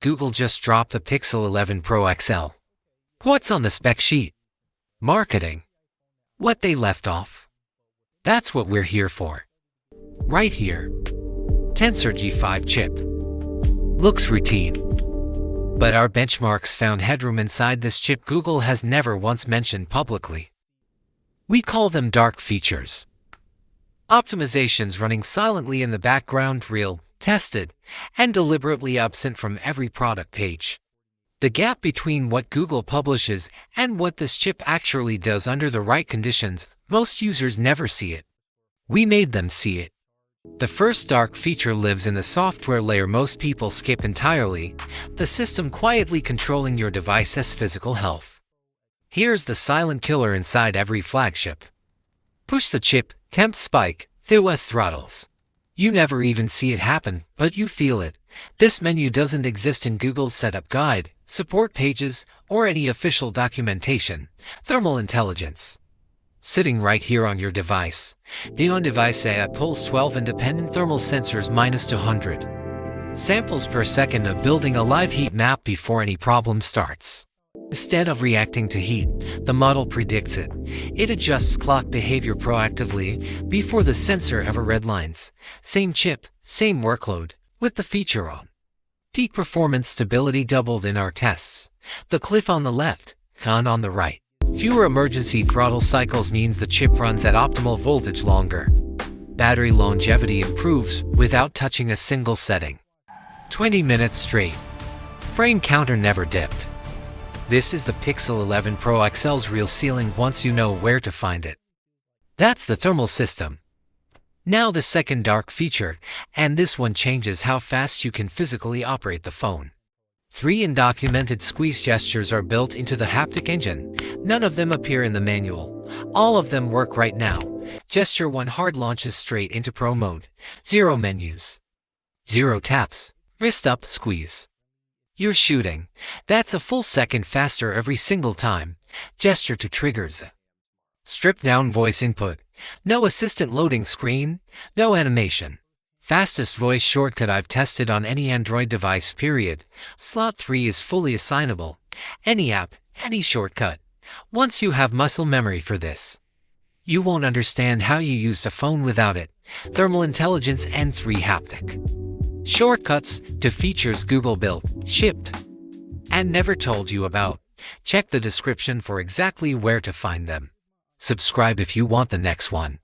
Google just dropped the Pixel 11 Pro XL. What's on the spec sheet? Marketing. What they left off? That's what we're here for. Right here. Tensor G5 chip. Looks routine. But our benchmarks found headroom inside this chip Google has never once mentioned publicly. We call them dark features. Optimizations running silently in the background, real, tested, and deliberately absent from every product page. The gap between what Google publishes and what this chip actually does under the right conditions, most users never see it. We made them see it. The first dark feature lives in the software layer most people skip entirely, the system quietly controlling your device's physical health. Here's the silent killer inside every flagship. Push the chip, temp spike, TOS throttles. You never even see it happen, but you feel it. This menu doesn't exist in Google's setup guide, support pages, or any official documentation. Thermal intelligence. Sitting right here on your device. The on-device app pulls 12 independent thermal sensors -200 samples per second of building a live heat map before any problem starts. Instead of reacting to heat, the model predicts it. It adjusts clock behavior proactively before the sensor ever redlines. Same chip, same workload, with the feature on. Peak performance stability doubled in our tests. The cliff on the left, con on the right. Fewer emergency throttle cycles means the chip runs at optimal voltage longer. Battery longevity improves without touching a single setting. 20 minutes straight. Frame counter never dipped. This is the Pixel 11 Pro XL's real ceiling once you know where to find it. That's the thermal system. Now the second dark feature, and this one changes how fast you can physically operate the phone. 3 undocumented squeeze gestures are built into the haptic engine. None of them appear in the manual. All of them work right now. Gesture 1 hard launches straight into Pro mode. 0 menus. 0 taps. Wrist up, squeeze. You're shooting. That's a full second faster every single time. Gesture 2 triggers. Stripped down voice input. No assistant loading screen. No animation. Fastest voice shortcut I've tested on any Android device, period. Slot 3 is fully assignable. Any app, any shortcut. Once you have muscle memory for this, you won't understand how you used a phone without it. Thermal intelligence and 3 haptic. Shortcuts to features Google built, shipped, and never told you about. Check the description for exactly where to find them. Subscribe if you want the next one.